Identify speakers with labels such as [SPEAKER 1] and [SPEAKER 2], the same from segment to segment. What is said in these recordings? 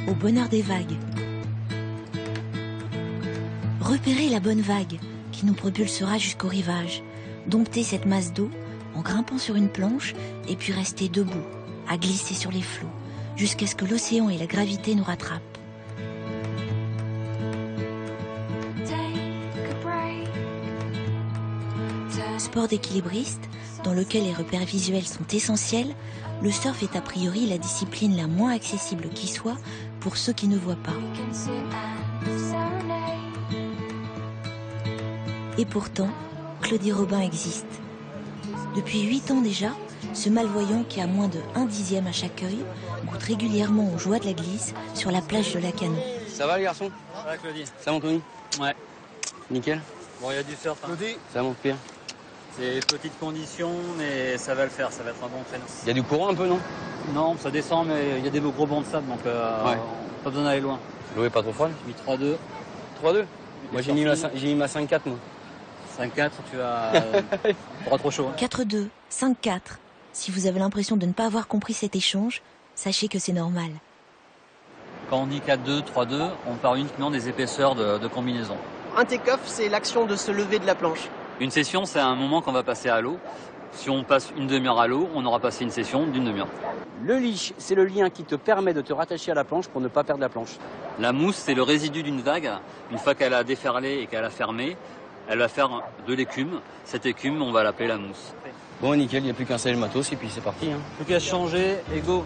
[SPEAKER 1] au bonheur des vagues. Repérer la bonne vague qui nous propulsera jusqu'au rivage, dompter cette masse d'eau en grimpant sur une planche et puis rester debout, à glisser sur les flots, jusqu'à ce que l'océan et la gravité nous rattrapent. Sport d'équilibriste, dans lequel les repères visuels sont essentiels, le surf est a priori la discipline la moins accessible qui soit pour ceux qui ne voient pas. Et pourtant, Claudie Robin existe. Depuis 8 ans déjà, ce malvoyant qui a moins de 1/10 à chaque œil goûte régulièrement aux joies de la glisse sur la plage de Lacanau.
[SPEAKER 2] Ça va les garçons?
[SPEAKER 3] Ça va Claudie?
[SPEAKER 2] Ça va Anthony?
[SPEAKER 3] Ouais.
[SPEAKER 2] Nickel.
[SPEAKER 3] Bon, il y a du surf. Hein.
[SPEAKER 2] Claudie? Ça va mon pire.
[SPEAKER 3] C'est petites conditions, mais ça va le faire, ça va être un bon traîneau.
[SPEAKER 2] Il y a du courant un peu, non?
[SPEAKER 3] Non, ça descend, mais il y a des gros bancs de sable, donc pas besoin d'aller loin.
[SPEAKER 2] L'eau est pas trop froide?
[SPEAKER 3] J'ai mis 3-2.
[SPEAKER 2] 3-2? Moi j'ai mis ma 5-4 moi.
[SPEAKER 3] 5-4, tu vas pas trop chaud. Hein.
[SPEAKER 1] 4-2, 5-4. Si vous avez l'impression de ne pas avoir compris cet échange, sachez que c'est normal.
[SPEAKER 3] Quand on dit 4-2, 3-2, on parle uniquement des épaisseurs de combinaison.
[SPEAKER 4] Un take-off, c'est l'action de se lever de la planche.
[SPEAKER 3] Une session, c'est un moment qu'on va passer à l'eau. Si on passe une demi-heure à l'eau, on aura passé une session d'une demi-heure.
[SPEAKER 2] Le leash, c'est le lien qui te permet de te rattacher à la planche pour ne pas perdre la planche.
[SPEAKER 3] La mousse, c'est le résidu d'une vague. Une fois qu'elle a déferlé et qu'elle a fermé, elle va faire de l'écume. Cette écume, on va l'appeler la mousse.
[SPEAKER 2] Bon, nickel, il n'y a plus qu'un seul matos et puis c'est parti. Hein.
[SPEAKER 3] Plus qu'à changer et go.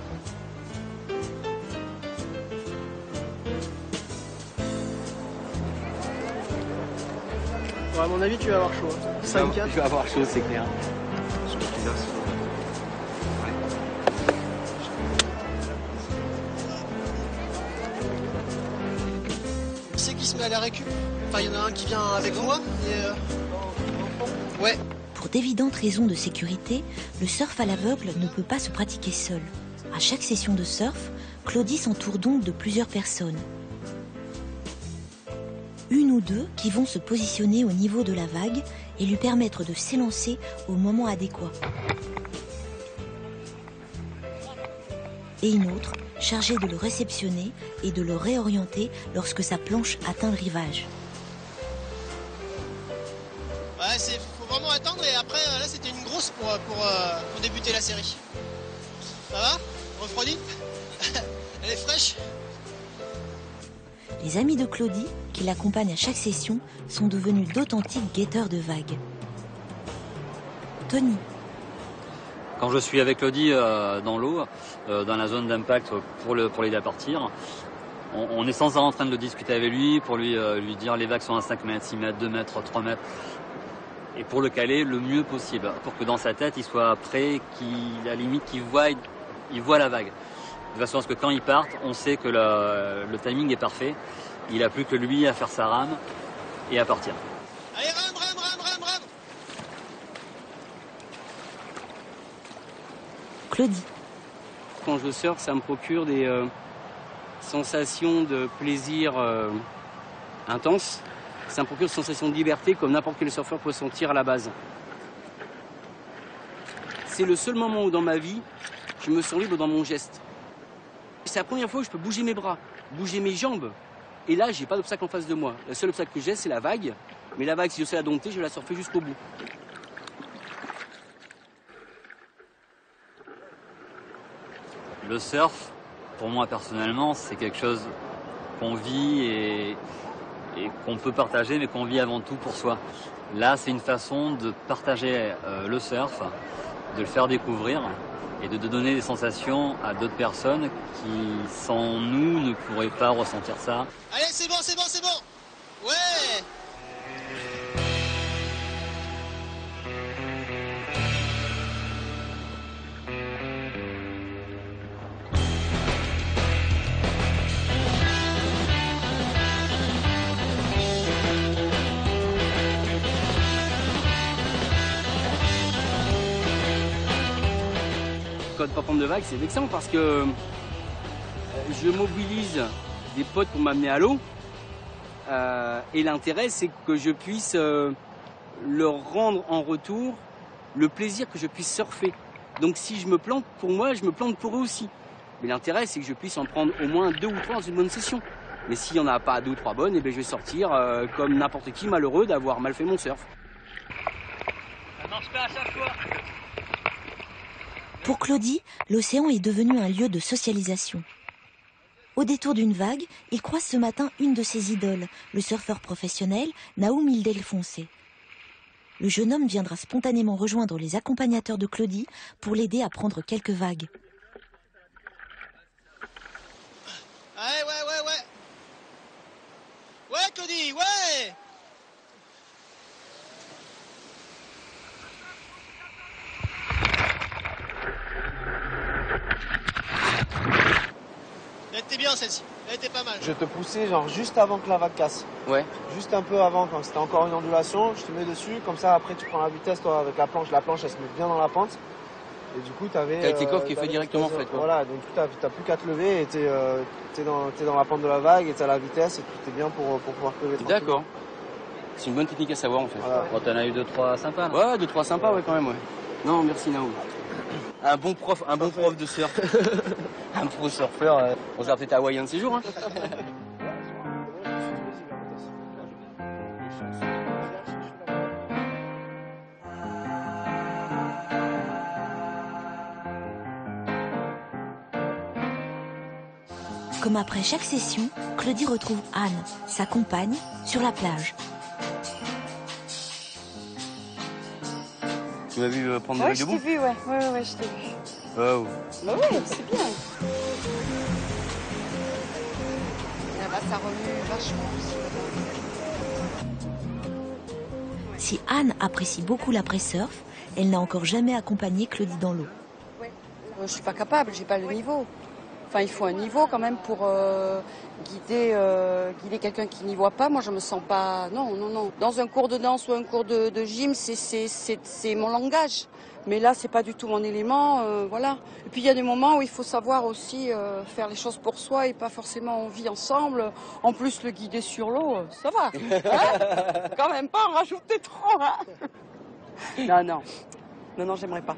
[SPEAKER 4] Bon, à mon avis, tu vas avoir chaud. 5-4.
[SPEAKER 2] Tu vas avoir chaud, c'est clair.
[SPEAKER 4] C'est qui se met à la récup? Enfin, il y en a un qui vient avec moi. Et ouais.
[SPEAKER 1] Pour d'évidentes raisons de sécurité, le surf à l'aveugle ne peut pas se pratiquer seul. À chaque session de surf, Claudie s'entoure donc de plusieurs personnes. Une ou deux qui vont se positionner au niveau de la vague et lui permettre de s'élancer au moment adéquat. Et une autre chargée de le réceptionner et de le réorienter lorsque sa planche atteint le rivage.
[SPEAKER 4] Ouais, faut vraiment attendre et après, là, c'était une grosse pour débuter la série. Ça va? Refroidi? Elle est fraîche?
[SPEAKER 1] Les amis de Claudie, qui l'accompagnent à chaque session, sont devenus d'authentiques guetteurs de vagues. Tony.
[SPEAKER 3] Quand je suis avec Claudie dans l'eau, dans la zone d'impact pour l'aider à partir, on est sans arrêt en train de le discuter avec lui pour lui dire les vagues sont à 5 mètres, 6 mètres, 2 mètres, 3 mètres. Et pour le caler le mieux possible, pour que dans sa tête il soit prêt, qu'il voit la vague. De façon à ce que quand il parte, on sait que le timing est parfait. Il n'a plus que lui à faire sa rame et à partir.
[SPEAKER 4] Allez, rame.
[SPEAKER 1] Claudie.
[SPEAKER 2] Quand je surfe, ça me procure des sensations de plaisir intenses. Ça me procure une sensation de liberté comme n'importe quel surfeur peut sentir à la base. C'est le seul moment où dans ma vie, je me sens libre dans mon geste. C'est la première fois où je peux bouger mes bras, bouger mes jambes. Et là, j'ai pas d'obstacle en face de moi. Le seul obstacle que j'ai, c'est la vague. Mais la vague, si je sais la dompter, je vais la surfer jusqu'au bout.
[SPEAKER 3] Le surf, pour moi personnellement, c'est quelque chose qu'on vit et qu'on peut partager, mais qu'on vit avant tout pour soi. Là, c'est une façon de partager le surf, de le faire découvrir et de donner des sensations à d'autres personnes qui, sans nous, ne pourraient pas ressentir ça.
[SPEAKER 4] Allez, c'est bon. Ouais.
[SPEAKER 2] Quand pas prendre de vagues, c'est vexant parce que je mobilise des potes pour m'amener à l'eau. Et l'intérêt, c'est que je puisse leur rendre en retour le plaisir que je puisse surfer. Donc si je me plante pour moi, je me plante pour eux aussi. Mais l'intérêt, c'est que je puisse en prendre au moins 2 ou 3 dans une bonne session. Mais s'il n'y en a pas 2 ou 3 bonnes, eh bien, je vais sortir comme n'importe qui malheureux d'avoir mal fait mon surf.
[SPEAKER 3] Ça marche pas à chaque fois.
[SPEAKER 1] Pour Claudie, l'océan est devenu un lieu de socialisation. Au détour d'une vague, il croise ce matin une de ses idoles, le surfeur professionnel Naoum Ildelfoncé. Le jeune homme viendra spontanément rejoindre les accompagnateurs de Claudie pour l'aider à prendre quelques vagues.
[SPEAKER 4] Ouais. Ouais, Claudie, ouais. Elle était bien celle-ci, elle était pas mal.
[SPEAKER 5] Je te poussais genre juste avant que la vague casse.
[SPEAKER 2] Ouais.
[SPEAKER 5] Juste un peu avant, quand c'était encore une ondulation, je te mets dessus, comme ça après tu prends la vitesse toi avec la planche elle se met bien dans la pente. Et du coup t'avais...
[SPEAKER 2] T'as le take-off qui est fait directement en fait quoi.
[SPEAKER 5] Voilà, donc t'as plus qu'à te lever et t'es dans la pente de la vague et t'as la vitesse et puis t'es bien pour pouvoir crever tranquille.
[SPEAKER 2] D'accord. C'est une bonne technique à savoir en fait.
[SPEAKER 5] Voilà.
[SPEAKER 3] Bon, t'en as eu 2-3 sympas.
[SPEAKER 2] Ouais, 2 3 sympas ouais quand même ouais. Non, merci Naoum. Un bon prof de surf. Un pro surfeur, on sera peut-être hawaïen de ces jours hein.
[SPEAKER 1] Comme après chaque session, Claudie retrouve Anne, sa compagne, sur la plage.
[SPEAKER 2] Tu m'as vu prendre des
[SPEAKER 6] Ouais,
[SPEAKER 2] vagues
[SPEAKER 6] je
[SPEAKER 2] debout?
[SPEAKER 6] t'ai vu, ouais, je t'ai vu.
[SPEAKER 2] Oh.
[SPEAKER 6] Bah ouais, c'est bien. Là-bas, ça remue vachement aussi.
[SPEAKER 1] Si Anne apprécie beaucoup l'après-surf, elle n'a encore jamais accompagné Claudie dans l'eau.
[SPEAKER 6] Je suis pas capable, j'ai pas le niveau. Enfin, il faut un niveau quand même pour guider quelqu'un qui n'y voit pas. Moi, je me sens pas... Non. Dans un cours de danse ou un cours de gym, c'est mon langage. Mais là, c'est pas du tout mon élément, voilà. Et puis, il y a des moments où il faut savoir aussi faire les choses pour soi et pas forcément on vit ensemble. En plus, le guider sur l'eau, ça va. Hein quand même pas en rajouter trop, hein. Non, j'aimerais pas.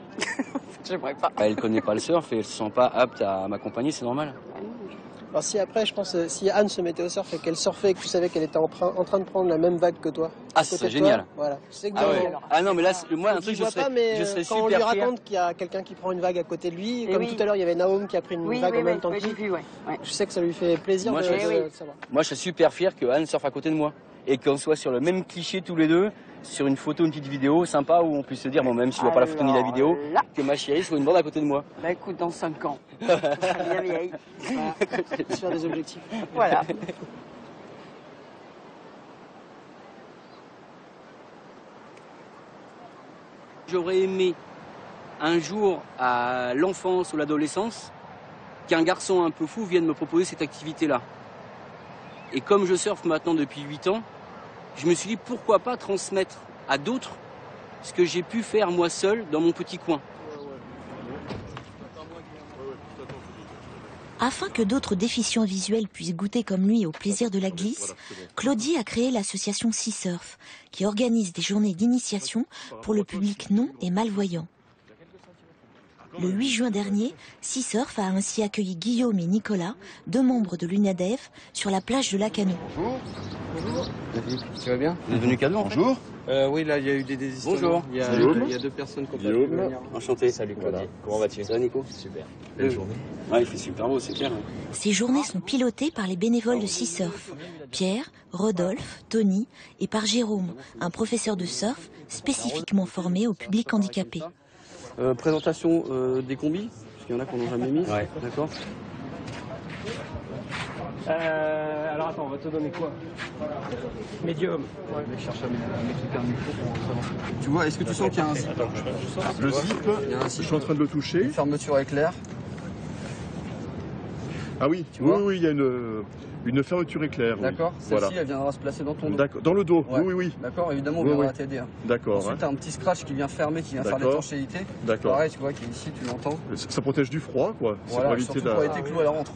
[SPEAKER 6] J'aimerais pas.
[SPEAKER 2] Elle connaît pas le surf et elle se sent pas apte à m'accompagner, c'est normal.
[SPEAKER 7] Alors si après, je pense, si Anne se mettait au surf et qu'elle surfait et que tu savais qu'elle était en train de prendre la même vague que toi.
[SPEAKER 2] Ah, c'est génial.
[SPEAKER 7] Voilà. Je sais que
[SPEAKER 2] Ah ouais. Ah non, mais là, moi, un truc, je serais
[SPEAKER 7] quand on lui
[SPEAKER 2] super
[SPEAKER 7] raconte qu'il y a quelqu'un qui prend une vague à côté de lui, comme tout à l'heure, il y avait Naoum qui a pris une vague en même temps que lui.
[SPEAKER 6] J'ai vu, ouais.
[SPEAKER 7] Je sais que ça lui fait plaisir
[SPEAKER 2] Moi,
[SPEAKER 7] de savoir.
[SPEAKER 2] Moi, je serais super fier que Anne surfe à côté de moi et qu'on soit sur le même cliché tous les deux, sur une photo, une petite vidéo sympa où on puisse se dire, bon, même si je vois pas la photo ni la vidéo, que ma chérie soit une bande à côté de moi.
[SPEAKER 6] Bah écoute, dans 5 ans. Bien vieille.
[SPEAKER 7] Voilà. Se faire des objectifs.
[SPEAKER 6] Voilà.
[SPEAKER 2] J'aurais aimé un jour à l'enfance ou l'adolescence qu'un garçon un peu fou vienne me proposer cette activité-là. Et comme je surfe maintenant depuis 8 ans, je me suis dit pourquoi pas transmettre à d'autres ce que j'ai pu faire moi seul dans mon petit coin.
[SPEAKER 1] Afin que d'autres déficients visuels puissent goûter comme lui au plaisir de la glisse, Claudie a créé l'association Sea Surf, qui organise des journées d'initiation pour le public non et malvoyant. Le 8 juin dernier, Sea Surf a ainsi accueilli Guillaume et Nicolas, 2 membres de l'UNADEF, sur la plage de Lacanau.
[SPEAKER 5] Bonjour. Tu vas bien?
[SPEAKER 2] Vous êtes venu cadeau en fait?
[SPEAKER 5] Bonjour. Oui, là, il y a eu des désistements.
[SPEAKER 2] Bonjour.
[SPEAKER 5] Il y a 2 personnes qui ont pas pu venir.
[SPEAKER 2] Enchanté.
[SPEAKER 5] Salut Claudie. Comment vas-tu?
[SPEAKER 2] Ça va Nico?
[SPEAKER 5] Super. Belle journée.
[SPEAKER 2] Ouais, il fait super beau, c'est clair.
[SPEAKER 1] Ces journées sont pilotées par les bénévoles de Sea Surf, Pierre, Rodolphe, Tony et par Jérôme, un professeur de surf spécifiquement formé au public handicapé.
[SPEAKER 2] Présentation des combis, parce qu'il y en a qu'on n'a jamais mis. Ouais. D'accord.
[SPEAKER 7] Alors attends, on va te donner quoi? Médium. Ouais.
[SPEAKER 5] Je cherche un mec qui perd le micro pour présenter.
[SPEAKER 8] Tu vois, est-ce que tu sens qu'il y a un zip? Le zip,
[SPEAKER 5] Il y a un zip.
[SPEAKER 8] je suis en train de le toucher.
[SPEAKER 5] Une fermeture éclair.
[SPEAKER 8] Ah oui,
[SPEAKER 5] Tu vois
[SPEAKER 8] oui, il y a une fermeture éclair. Oui.
[SPEAKER 5] D'accord. Celle-ci,
[SPEAKER 8] Voilà.
[SPEAKER 5] elle viendra se placer dans ton dos.
[SPEAKER 8] D'accord. Dans le dos,
[SPEAKER 5] Ouais.
[SPEAKER 8] oui.
[SPEAKER 5] D'accord, évidemment, on
[SPEAKER 8] Oui,
[SPEAKER 5] viendra
[SPEAKER 8] oui.
[SPEAKER 5] t'aider. Hein.
[SPEAKER 8] D'accord.
[SPEAKER 5] Ensuite, tu as un petit scratch qui vient fermer, qui vient faire
[SPEAKER 8] D'accord.
[SPEAKER 5] l'étanchéité.
[SPEAKER 8] D'accord.
[SPEAKER 5] Pareil, tu vois, qui est ici, tu l'entends.
[SPEAKER 8] Ça protège du froid, quoi. C'est
[SPEAKER 5] Voilà,
[SPEAKER 8] pour éviter
[SPEAKER 5] surtout pour éviter que l'eau elle rentre.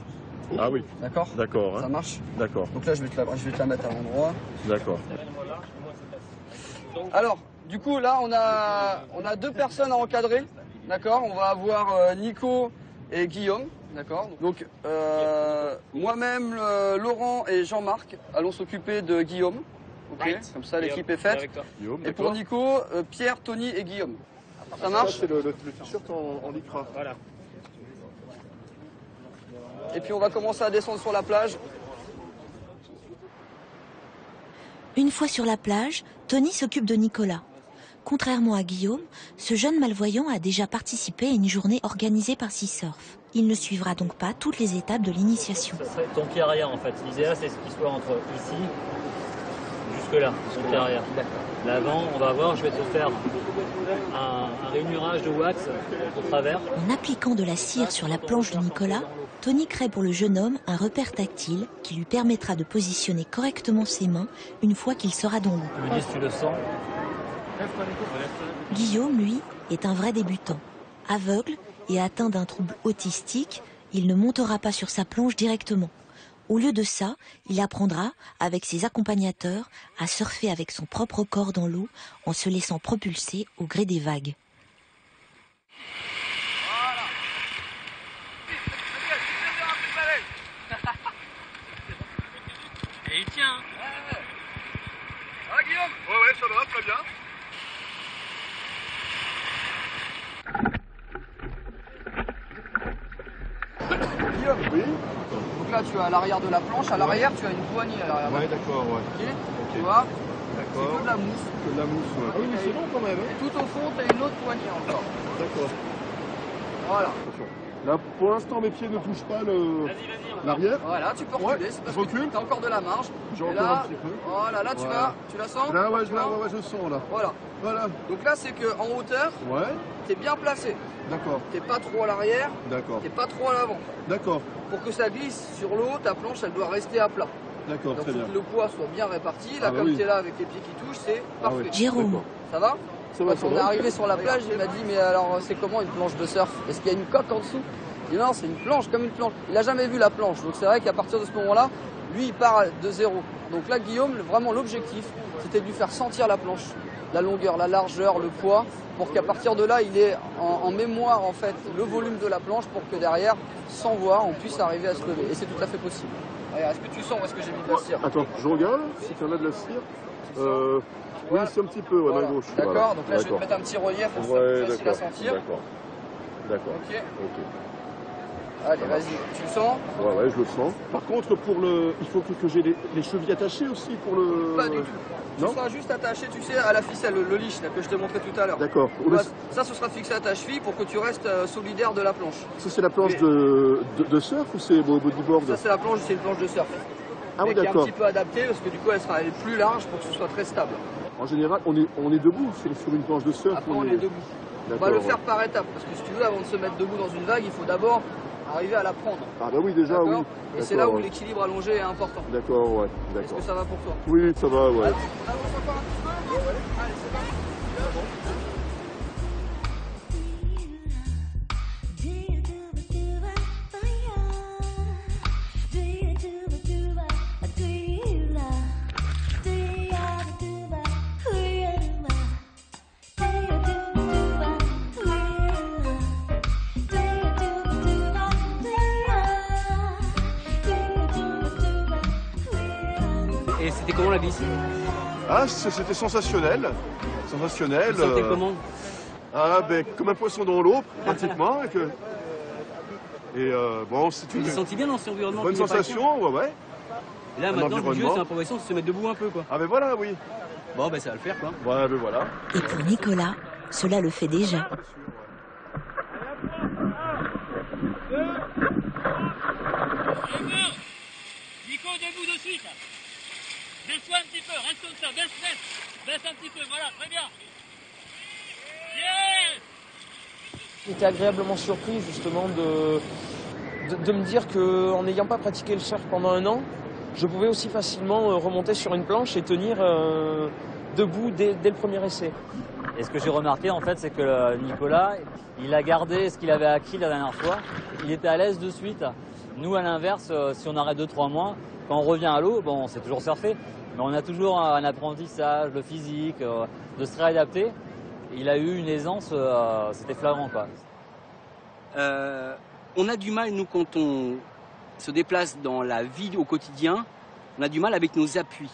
[SPEAKER 8] Ah oui,
[SPEAKER 5] D'accord.
[SPEAKER 8] d'accord.
[SPEAKER 5] Ça
[SPEAKER 8] Hein.
[SPEAKER 5] marche.
[SPEAKER 8] D'accord,
[SPEAKER 5] Donc là, je vais te la mettre à l'endroit.
[SPEAKER 8] d'accord.
[SPEAKER 5] Alors, du coup, là, on a 2 personnes à encadrer. D'accord. On va avoir Nico et Guillaume.
[SPEAKER 9] D'accord. Donc moi-même, Laurent et Jean-Marc allons s'occuper de Guillaume. Ok.
[SPEAKER 2] Right.
[SPEAKER 9] Comme ça, l'équipe est faite.
[SPEAKER 8] Guillaume,
[SPEAKER 9] Et pour Nico, Pierre, Tony et Guillaume. Ça marche?
[SPEAKER 8] c'est le t-shirt en lycra.
[SPEAKER 2] Voilà.
[SPEAKER 9] Et puis on va commencer à descendre sur la plage.
[SPEAKER 1] Une fois sur la plage, Tony s'occupe de Nicolas. Contrairement à Guillaume, ce jeune malvoyant a déjà participé à une journée organisée par Sea Surf. Il ne suivra donc pas toutes les étapes de l'initiation.
[SPEAKER 3] Ça serait ton pied arrière en fait. L'idéal c'est qu'il soit entre ici, jusque là, son pied arrière. L'avant, on va voir, je vais te faire un rainurage de wax au travers.
[SPEAKER 1] En appliquant de la cire sur la planche de Nicolas, Tony crée pour le jeune homme un repère tactile qui lui permettra de positionner correctement ses mains une fois qu'il sera dans l'eau.
[SPEAKER 3] Tu me dis si tu le sens.
[SPEAKER 1] Guillaume, lui, est un vrai débutant. Aveugle et atteint d'un trouble autistique, il ne montera pas sur sa planche directement. Au lieu de ça, il apprendra, avec ses accompagnateurs, à surfer avec son propre corps dans l'eau en se laissant propulser au gré des vagues.
[SPEAKER 3] Et il tient.
[SPEAKER 8] Ah Guillaume? Ouais, ça va, très bien.
[SPEAKER 9] Guillaume.
[SPEAKER 8] Oui.
[SPEAKER 9] Donc là, tu es à l'arrière de la planche. À l'arrière, tu as une poignée à l'arrière.
[SPEAKER 8] Ouais, d'accord, ouais.
[SPEAKER 9] Ok.
[SPEAKER 8] Ok.
[SPEAKER 9] Tu vois? C'est
[SPEAKER 8] D'accord.
[SPEAKER 9] que de la mousse.
[SPEAKER 8] Que de la mousse, ouais. Ah oui, mais c'est long quand même.
[SPEAKER 9] Et tout au fond, tu as une autre poignée encore.
[SPEAKER 8] D'accord.
[SPEAKER 9] Voilà.
[SPEAKER 8] Attention. Là, pour l'instant, mes pieds ne touchent pas l'arrière.
[SPEAKER 9] Voilà, tu peux reculer.
[SPEAKER 8] Ouais,
[SPEAKER 9] C'est parce
[SPEAKER 8] je recule.
[SPEAKER 9] que tu as encore de la marge.
[SPEAKER 8] J'ai
[SPEAKER 9] Et
[SPEAKER 8] encore
[SPEAKER 9] là,
[SPEAKER 8] un petit peu.
[SPEAKER 9] voilà, là, tu la sens?
[SPEAKER 8] Là, ouais,
[SPEAKER 9] Tu vois
[SPEAKER 8] je sens, là.
[SPEAKER 9] Voilà.
[SPEAKER 8] Voilà.
[SPEAKER 9] Donc là, c'est qu'en hauteur,
[SPEAKER 8] Ouais,
[SPEAKER 9] tu es bien placé.
[SPEAKER 8] d'accord,
[SPEAKER 9] Tu n'es pas trop à l'arrière,
[SPEAKER 8] d'accord,
[SPEAKER 9] tu n'es pas trop à l'avant.
[SPEAKER 8] d'accord,
[SPEAKER 9] Pour que ça glisse sur l'eau, ta planche, elle doit rester à plat.
[SPEAKER 8] d'accord,
[SPEAKER 9] Donc
[SPEAKER 8] très
[SPEAKER 9] faut
[SPEAKER 8] bien.
[SPEAKER 9] que le poids soit bien réparti. Là,
[SPEAKER 8] Ah bah
[SPEAKER 9] comme
[SPEAKER 8] oui.
[SPEAKER 9] tu es là avec les pieds qui touchent, c'est
[SPEAKER 8] Ah
[SPEAKER 9] parfait.
[SPEAKER 8] oui.
[SPEAKER 1] Jérôme,
[SPEAKER 8] D'accord.
[SPEAKER 9] Ça va?
[SPEAKER 8] Ça va,
[SPEAKER 9] Quand
[SPEAKER 8] ça
[SPEAKER 9] on est
[SPEAKER 8] va.
[SPEAKER 9] arrivé sur la plage, il m'a dit, mais alors c'est comment une planche de surf? Est-ce qu'il y a une coque en dessous? Je dis non, c'est une planche comme une planche. Il n'a jamais vu la planche, donc c'est vrai qu'à partir de ce moment-là, lui, il part de zéro. Donc là, Guillaume, vraiment l'objectif, c'était de lui faire sentir la planche, la longueur, la largeur, le poids, pour qu'à partir de là, il ait en mémoire en fait le volume de la planche pour que derrière, sans voir, on puisse arriver à se lever. Et c'est tout à fait possible. Regarde, est-ce que tu sens où est-ce que j'ai mis de la cire?
[SPEAKER 8] Attends, je regarde si tu en as de la cire. Oui, c'est un petit peu, ouais,
[SPEAKER 9] Voilà.
[SPEAKER 8] main gauche.
[SPEAKER 9] D'accord,
[SPEAKER 8] Voilà.
[SPEAKER 9] donc là, je vais te mettre un petit relief pour que ce soit
[SPEAKER 8] Ouais,
[SPEAKER 9] plus facile à sentir.
[SPEAKER 8] d'accord. D'accord.
[SPEAKER 9] Ok.
[SPEAKER 8] Ok.
[SPEAKER 9] Allez, vas-y, tu le sens?
[SPEAKER 8] Ouais, je le sens. Par contre, il faut que j'ai les chevilles attachées aussi pour le.
[SPEAKER 9] Pas du tout.
[SPEAKER 8] Non.
[SPEAKER 9] Tu seras juste attaché, tu sais, à la ficelle, le leash là, que je te montrais tout à l'heure.
[SPEAKER 8] D'accord.
[SPEAKER 9] Voilà. Ça, ce sera fixé à ta cheville pour que tu restes solidaire de la planche.
[SPEAKER 8] Ça, c'est la planche de surf ou c'est bodyboard?
[SPEAKER 9] Ça, c'est la planche, c'est une planche de surf.
[SPEAKER 8] Ah oui,
[SPEAKER 9] mais qui est un
[SPEAKER 8] d'accord.
[SPEAKER 9] petit peu adaptée parce que du coup, elle est plus large pour que ce soit très stable.
[SPEAKER 8] En général, on est debout sur une planche de surf.
[SPEAKER 9] Après, on est debout. On va le faire par étapes parce que si tu veux, avant de se mettre debout dans une vague, il faut d'abord arriver à la prendre.
[SPEAKER 8] Ah bah oui, déjà,
[SPEAKER 9] D'accord.
[SPEAKER 8] oui.
[SPEAKER 9] Et c'est là où
[SPEAKER 8] ouais.
[SPEAKER 9] l'équilibre allongé est important.
[SPEAKER 8] D'accord, ouais.
[SPEAKER 9] Est-ce
[SPEAKER 8] D'accord.
[SPEAKER 9] que ça va pour toi?
[SPEAKER 8] Oui, ça va, ouais.
[SPEAKER 9] Allez, on avance encore un petit peu? Allez, c'est parti.
[SPEAKER 2] Et c'était comment la glisse?
[SPEAKER 8] Ah, c'était sensationnel. Sensationnel.
[SPEAKER 2] Tu sentais comment?
[SPEAKER 8] Ah, ben, comme un poisson dans l'eau, pratiquement. Bon, c'est
[SPEAKER 2] Tu
[SPEAKER 8] une
[SPEAKER 2] t'es senti bien dans cet environnement?
[SPEAKER 8] bonne
[SPEAKER 2] qui n'est pas le
[SPEAKER 8] sensation, ouais.
[SPEAKER 2] tien? Et là, maintenant, le jeu,
[SPEAKER 8] environnement.
[SPEAKER 2] c'est la progression, c'est se mettre debout un peu, quoi.
[SPEAKER 8] Ah, ben voilà, oui.
[SPEAKER 2] Bon, ben ça va le faire, quoi.
[SPEAKER 8] Ouais, ben voilà.
[SPEAKER 1] et pour Nicolas, cela le fait déjà.
[SPEAKER 3] Nico, debout de suite. Baisse-toi un petit peu, reste comme ça, baisse un petit peu, voilà, très bien. Yes!
[SPEAKER 10] J'étais agréablement surpris justement de me dire qu'en n'ayant pas pratiqué le surf pendant un an, je pouvais aussi facilement remonter sur une planche et tenir debout dès le premier essai.
[SPEAKER 3] Et ce que j'ai remarqué en fait, c'est que Nicolas, il a gardé ce qu'il avait acquis la dernière fois. Il était à l'aise de suite. Nous, à l'inverse, si on arrête 2-3 mois, quand on revient à l'eau, bon, on sait toujours surfer, mais on a toujours un apprentissage, le physique, de se réadapter. Il a eu une aisance, c'était flagrant, quoi.
[SPEAKER 2] On a du mal, nous, quand on se déplace dans la vie au quotidien, on a du mal avec nos appuis.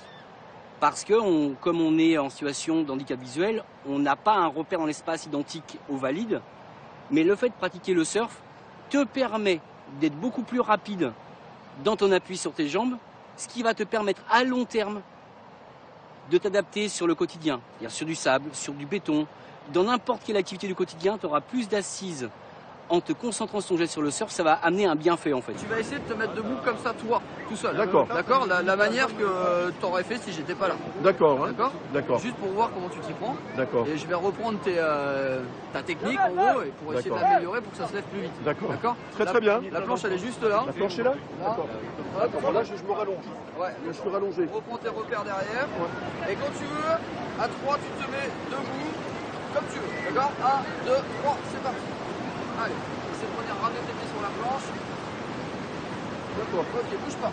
[SPEAKER 2] Parce que, comme on est en situation de handicap visuel, on n'a pas un repère dans l'espace identique aux valides. Mais le fait de pratiquer le surf te permet d'être beaucoup plus rapide dans ton appui sur tes jambes, ce qui va te permettre à long terme de t'adapter sur le quotidien, c'est-à-dire sur du sable, sur du béton. Dans n'importe quelle activité du quotidien, tu auras plus d'assises. En te concentrant sur ton geste sur le surf, ça va amener un bienfait en fait.
[SPEAKER 9] Tu vas essayer de te mettre debout comme ça, toi, tout seul.
[SPEAKER 8] D'accord.
[SPEAKER 9] D'accord, la manière que tu aurais fait si j'étais pas là.
[SPEAKER 8] D'accord. Hein.
[SPEAKER 9] D'accord.
[SPEAKER 8] D'accord.
[SPEAKER 9] Juste pour voir comment tu t'y prends.
[SPEAKER 8] D'accord.
[SPEAKER 9] Et je vais reprendre ta technique en gros et pour essayer de l'améliorer pour que ça se lève plus vite.
[SPEAKER 8] D'accord.
[SPEAKER 9] D'accord.
[SPEAKER 8] Très bien.
[SPEAKER 9] La planche elle est juste là.
[SPEAKER 8] La planche est là. D'accord.
[SPEAKER 9] D'accord.
[SPEAKER 8] Là je me rallonge.
[SPEAKER 9] Ouais.
[SPEAKER 8] Je suis rallongé.
[SPEAKER 9] Reprends tes repères derrière. Ouais. Et quand tu veux, à 3 tu te mets debout comme tu veux. D'accord. 1, 2, 3, c'est parti. Allez. C'est de venir ramener tes pieds sur la planche.
[SPEAKER 8] D'accord.
[SPEAKER 9] Ok, bouge pas.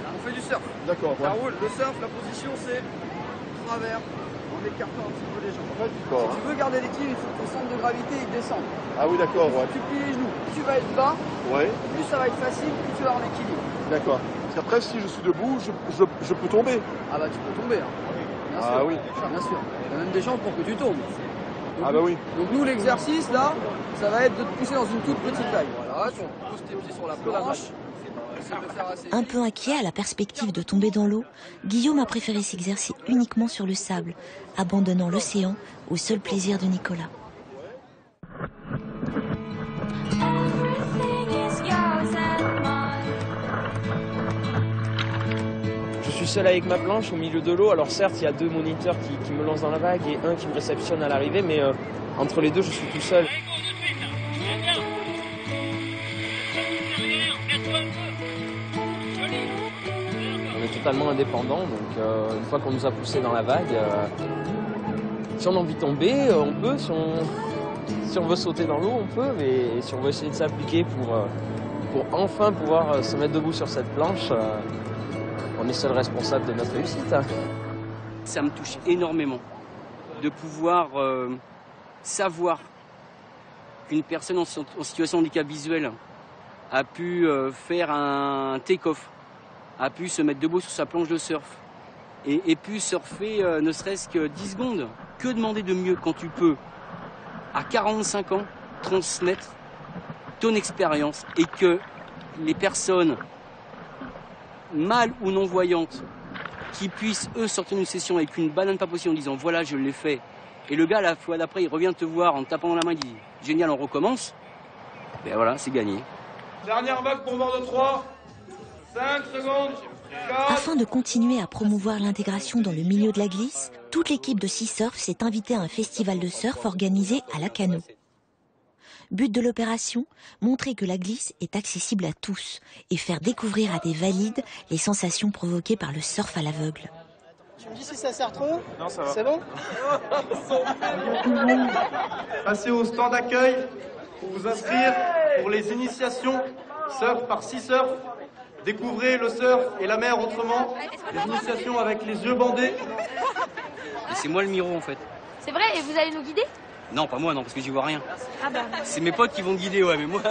[SPEAKER 9] On fait du surf.
[SPEAKER 8] D'accord.
[SPEAKER 9] Ça roule. Le surf, la position c'est travers en écartant un petit peu les jambes.
[SPEAKER 8] D'accord.
[SPEAKER 9] Si tu veux garder l'équilibre, il faut que ton centre de gravité il descende.
[SPEAKER 8] Ah oui, d'accord. Ouais.
[SPEAKER 9] Tu plies les genoux. Plus tu vas être bas, plus ça va être facile, plus tu vas avoir l'équilibre.
[SPEAKER 8] D'accord. Parce qu'après, si je suis debout, je peux tomber.
[SPEAKER 9] Ah bah tu peux tomber. Hein. Bien sûr.
[SPEAKER 8] Oui.
[SPEAKER 9] Bien sûr. Il y a même des chances pour que tu tombes. Donc,
[SPEAKER 8] oui.
[SPEAKER 9] Donc nous l'exercice là, ça va être de te pousser dans une toute petite vague. Voilà, tu poses tes pieds sur la planche.
[SPEAKER 1] Un peu inquiet à la perspective de tomber dans l'eau, Guillaume a préféré s'exercer uniquement sur le sable, abandonnant l'océan au seul plaisir de Nicolas.
[SPEAKER 10] Je suis seul avec ma planche au milieu de l'eau. Alors certes, il y a 2 moniteurs qui me lancent dans la vague et un qui me réceptionne à l'arrivée, mais entre les deux, je suis tout seul. On est totalement indépendant, donc une fois qu'on nous a poussé dans la vague, si on a envie de tomber, on peut. Si on veut sauter dans l'eau, on peut, mais si on veut essayer de s'appliquer pour enfin pouvoir se mettre debout sur cette planche, on est seul responsable de notre réussite.
[SPEAKER 2] Ça me touche énormément de pouvoir savoir qu'une personne en situation de handicap visuel a pu faire un take-off, a pu se mettre debout sur sa planche de surf et pu surfer ne serait-ce que 10 secondes. Que demander de mieux quand tu peux, à 45 ans, transmettre ton expérience et que les personnes mal ou non-voyantes qui puissent, eux, sortir d'une session avec une banane pas possible en disant « voilà, je l'ai fait ». Et le gars, la fois d'après, il revient te voir en te tapant dans la main, il dit « génial, on recommence ». Ben voilà, c'est gagné.
[SPEAKER 11] Dernière vague pour bord de 3. 5 secondes. 4.
[SPEAKER 1] Afin de continuer à promouvoir l'intégration dans le milieu de la glisse, toute l'équipe de Sea Surf s'est invitée à un festival de surf organisé à Lacanau. But de l'opération, montrer que la glisse est accessible à tous et faire découvrir à des valides les sensations provoquées par le surf à l'aveugle.
[SPEAKER 7] Tu me dis si ça sert trop?
[SPEAKER 11] Non, ça va.
[SPEAKER 7] C'est bon?
[SPEAKER 11] Passez au stand d'accueil pour vous inscrire pour les initiations surf par Sea Surf. Découvrez le surf et la mer autrement. Les initiations avec les yeux bandés.
[SPEAKER 2] Et c'est moi le miro en fait.
[SPEAKER 12] C'est vrai, et vous allez nous guider?
[SPEAKER 2] Non, pas moi, non, parce que j'y vois rien.
[SPEAKER 12] Ah bah.
[SPEAKER 2] C'est mes potes qui vont te guider, ouais, mais moi,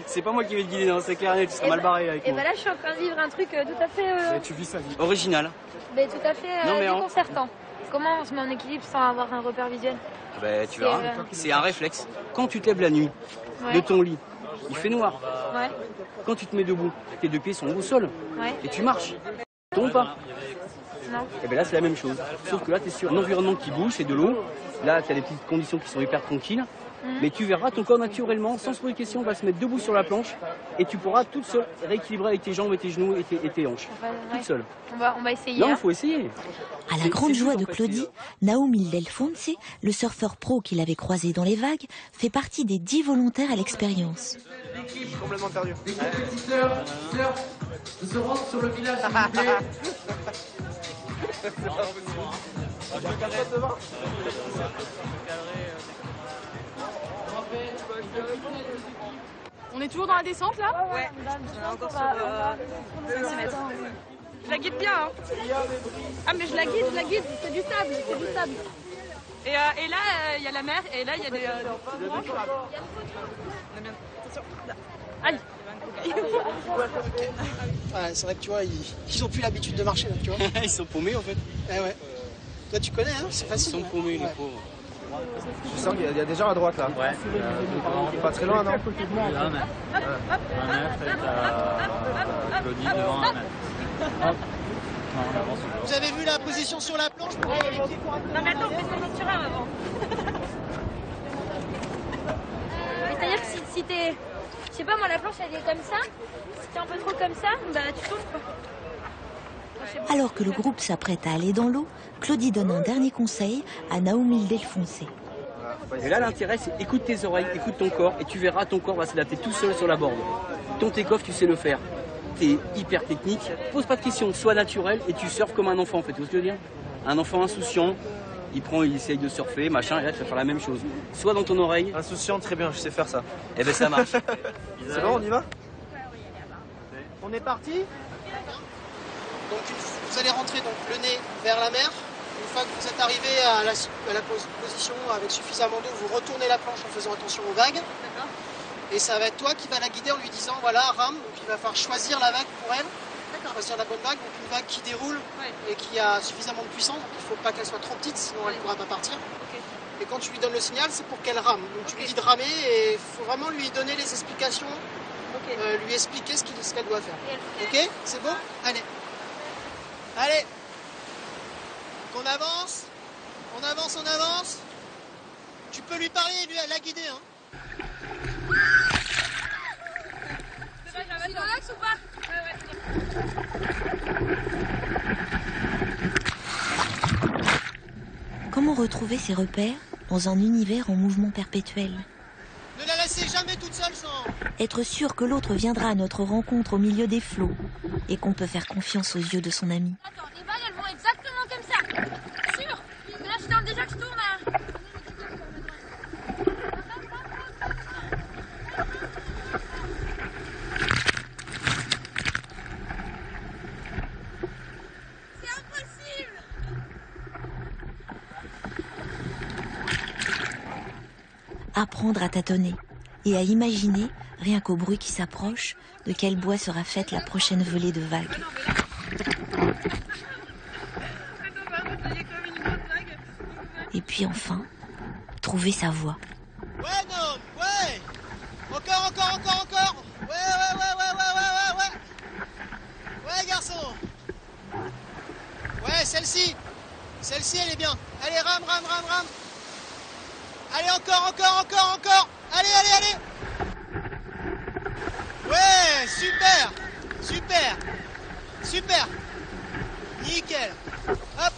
[SPEAKER 2] c'est pas moi qui vais te guider, non, c'est clair et net, tu seras mal barré avec moi.
[SPEAKER 12] Et bah là, je suis en train de vivre un truc tout à fait...
[SPEAKER 2] Tu vis sa vie. Original.
[SPEAKER 12] Mais tout à fait
[SPEAKER 2] Non, mais
[SPEAKER 12] déconcertant. Comment on se met en équilibre sans avoir un repère visuel?
[SPEAKER 2] Bah, tu verras, c'est un réflexe. Quand tu te lèves la nuit de ton lit, il fait noir.
[SPEAKER 12] Ouais.
[SPEAKER 2] Quand tu te mets debout, tes 2 pieds sont au sol.
[SPEAKER 12] Ouais.
[SPEAKER 2] Et tu marches. Tu tombes pas.
[SPEAKER 12] Non.
[SPEAKER 2] Et bien là, c'est la même chose. Sauf que là, tu es sur un environnement qui bouge, c'est de l'eau. Là, tu as des petites conditions qui sont hyper tranquilles. Mais tu verras ton corps naturellement, sans se poser de questions, va se mettre debout sur la planche. Et tu pourras toute seule rééquilibrer avec tes jambes et tes genoux et tes hanches. Toute seule.
[SPEAKER 12] On va essayer.
[SPEAKER 2] Non, il faut essayer.
[SPEAKER 1] À la grande joie de Claudie, Naomi Delfonse, le surfeur pro qu'il avait croisé dans les vagues, fait partie des 10 volontaires à l'expérience.
[SPEAKER 11] L'équipe complètement perdue.
[SPEAKER 13] Les compétiteurs se rendent sur le village, s'il vous plaît.
[SPEAKER 14] On est toujours dans la descente là?
[SPEAKER 12] Ouais.
[SPEAKER 14] Encore sur 5 mètres. Je la guide bien hein. Ah mais je la guide, c'est du sable, Et là, il y a la mer, et là, il y a des... Aïe.
[SPEAKER 7] Ouais, c'est vrai que tu vois, ils ont plus l'habitude de marcher là, tu vois.
[SPEAKER 2] Ils sont paumés en fait.
[SPEAKER 7] Eh ouais. Toi tu connais, hein, c'est facile.
[SPEAKER 2] Ils sont paumés les
[SPEAKER 7] Ouais.
[SPEAKER 2] pauvres.
[SPEAKER 5] Je sens qu'il y a des gens à droite là.
[SPEAKER 3] Ouais.
[SPEAKER 5] Pas très loin, non?
[SPEAKER 3] Un mètre et t'as Claudie devant un mètre. Hop. Non, on avance.
[SPEAKER 7] Vous avez vu la position sur la planche?
[SPEAKER 14] Non mais attends, fais son sur un avant. C'est-à-dire que si t'es... Je sais pas, moi la planche elle est comme ça. Si t'es un peu trop comme ça, bah tu tombes quoi.
[SPEAKER 1] Alors que le groupe s'apprête à aller dans l'eau, Claudie donne un dernier conseil à Naomi Delfoncé.
[SPEAKER 2] Et là, l'intérêt, c'est écoute tes oreilles, écoute ton corps, et tu verras ton corps va s'adapter tout seul sur la borde. Ton take-off, tu sais le faire. T'es hyper technique. Pose pas de questions, sois naturel et tu surfes comme un enfant, en fait. Tu vois ce que je veux dire? Un enfant insouciant, il essaye de surfer, machin, et là, tu vas faire la même chose. Soit dans ton oreille.
[SPEAKER 5] Insouciant, très bien, je sais faire ça.
[SPEAKER 2] Eh ben, ça marche.
[SPEAKER 5] C'est bon, on y va?
[SPEAKER 7] On est parti. Donc vous allez rentrer donc le nez vers la mer. Une fois que vous êtes arrivé à la position avec suffisamment d'eau, vous retournez la planche en faisant attention aux vagues. Et ça va être toi qui va la guider en lui disant voilà, rame. Donc il va falloir choisir la vague pour elle. Choisir la bonne vague. Donc une vague qui déroule et qui a suffisamment de puissance. Donc il ne faut pas qu'elle soit trop petite, sinon elle ne pourra pas partir. Et quand tu lui donnes le signal, c'est pour qu'elle rame. Donc tu lui dis de ramer et il faut vraiment lui donner les explications, lui expliquer ce qu'elle doit faire. Ok? C'est bon? Allez. Allez. Donc on avance. On avance, on avance. Tu peux lui parler et lui la guider. Hein.
[SPEAKER 14] C'est dans l'axe ou pas?
[SPEAKER 1] Comment retrouver ses repères dans un univers en mouvement perpétuel?
[SPEAKER 7] Ne la laissez jamais toute seule sans...
[SPEAKER 1] Être sûr que l'autre viendra à notre rencontre au milieu des flots et qu'on peut faire confiance aux yeux de son ami.
[SPEAKER 14] Attends, les vagues elles vont exactement comme ça. Sûr? Mais là je tente déjà que je tourne là. C'est impossible.
[SPEAKER 1] Apprendre à tâtonner et à imaginer, rien qu'au bruit qui s'approche, de quel bois sera faite la prochaine volée de vagues. Et puis enfin, trouver sa voie.
[SPEAKER 7] Ouais, non, ouais. Encore. Ouais. Ouais, garçon. Ouais, celle-ci. Celle-ci, elle est bien. Allez, rame. Allez, encore. Allez. Ouais, super. Nickel. Hop.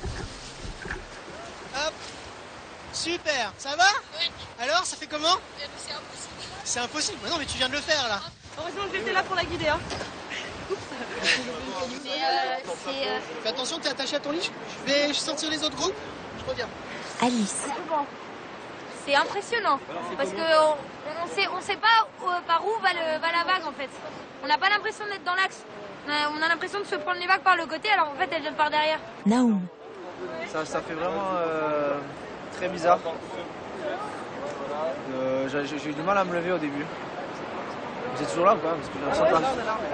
[SPEAKER 7] Super. Ça va?
[SPEAKER 14] Ouais.
[SPEAKER 7] Alors, ça fait comment?
[SPEAKER 14] C'est impossible.
[SPEAKER 7] C'est impossible. Mais non, mais tu viens de le faire, là.
[SPEAKER 14] Heureusement que j'étais là pour la guider. Hein.
[SPEAKER 7] Fais attention, t'es attaché à ton lit. Je vais sortir les autres groupes. Je reviens.
[SPEAKER 1] Alice.
[SPEAKER 14] C'est impressionnant parce que on sait pas par où va la vague en fait. On n'a pas l'impression d'être dans l'axe. On a l'impression de se prendre les vagues par le côté alors en fait elles viennent par derrière.
[SPEAKER 1] Naoum.
[SPEAKER 5] Ça fait vraiment très bizarre. J'ai eu du mal à me lever au début. Vous êtes toujours là ou pas? Parce que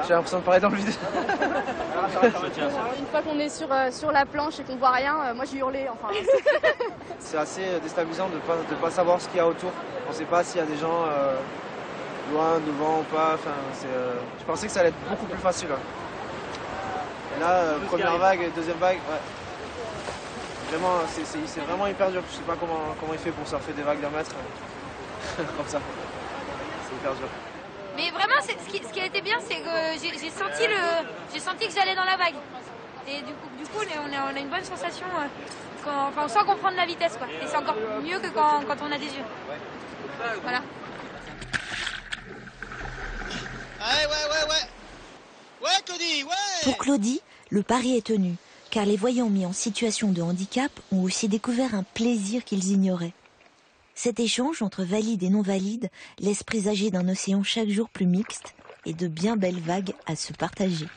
[SPEAKER 5] j'ai l'impression de parler dans le vide.
[SPEAKER 15] Une fois qu'on est sur la planche et qu'on voit rien, moi j'ai hurlé. Enfin.
[SPEAKER 5] C'est assez déstabilisant de pas savoir ce qu'il y a autour. On ne sait pas s'il y a des gens loin, devant ou pas. Enfin, je pensais que ça allait être beaucoup plus facile. Et là, première vague, deuxième vague, ouais. Vraiment, c'est vraiment hyper dur. Je sais pas comment il fait pour surfer des vagues d'un mètre comme ça. C'est hyper dur.
[SPEAKER 14] Mais vraiment, ce qui a été bien, c'est que j'ai senti que j'allais dans la vague. Et du coup, on a une bonne sensation. On sent qu'on prend de la vitesse, quoi. Et c'est encore mieux que quand on a des yeux. Voilà.
[SPEAKER 7] Ouais, Claudie, ouais.
[SPEAKER 1] Pour Claudie, le pari est tenu, car les voyants mis en situation de handicap ont aussi découvert un plaisir qu'ils ignoraient. Cet échange entre valides et non-valides laisse présager d'un océan chaque jour plus mixte et de bien belles vagues à se partager.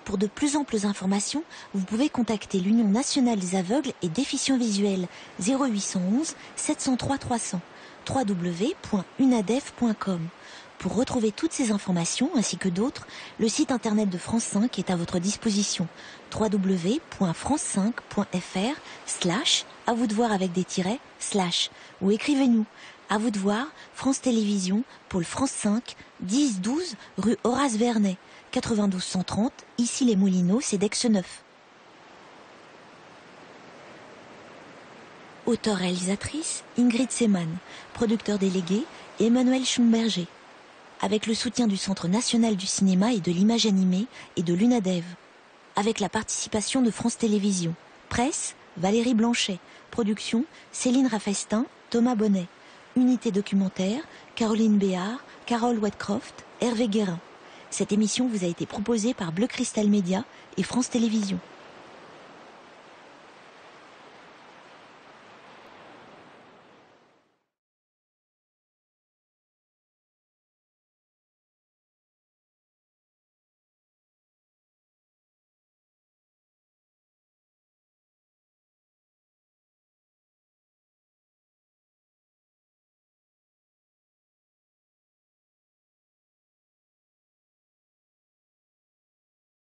[SPEAKER 1] Pour de plus amples informations, vous pouvez contacter l'Union nationale des aveugles et déficients visuels 0811 703 300 www.unadev.com. Pour retrouver toutes ces informations ainsi que d'autres, le site internet de France 5 est à votre disposition www.france5.fr/ à vous de voir avec des tirets / ou écrivez-nous à vous de voir, France Télévisions, pôle France 5, 10-12 rue Horace Vernet, 92 130, ici les Moulineaux, c'est d'Aix-Neuf. Auteur-réalisatrice, Ingrid Seemann, producteur délégué, Emmanuel Schumberger. Avec le soutien du Centre national du cinéma et de l'image animée et de l'UNADEV. Avec la participation de France Télévisions. Presse, Valérie Blanchet. Production, Céline Raffestin, Thomas Bonnet. Unité documentaire, Caroline Béard, Carole Whitecroft, Hervé Guérin. Cette émission vous a été proposée par Bleu Cristal Média et France Télévisions.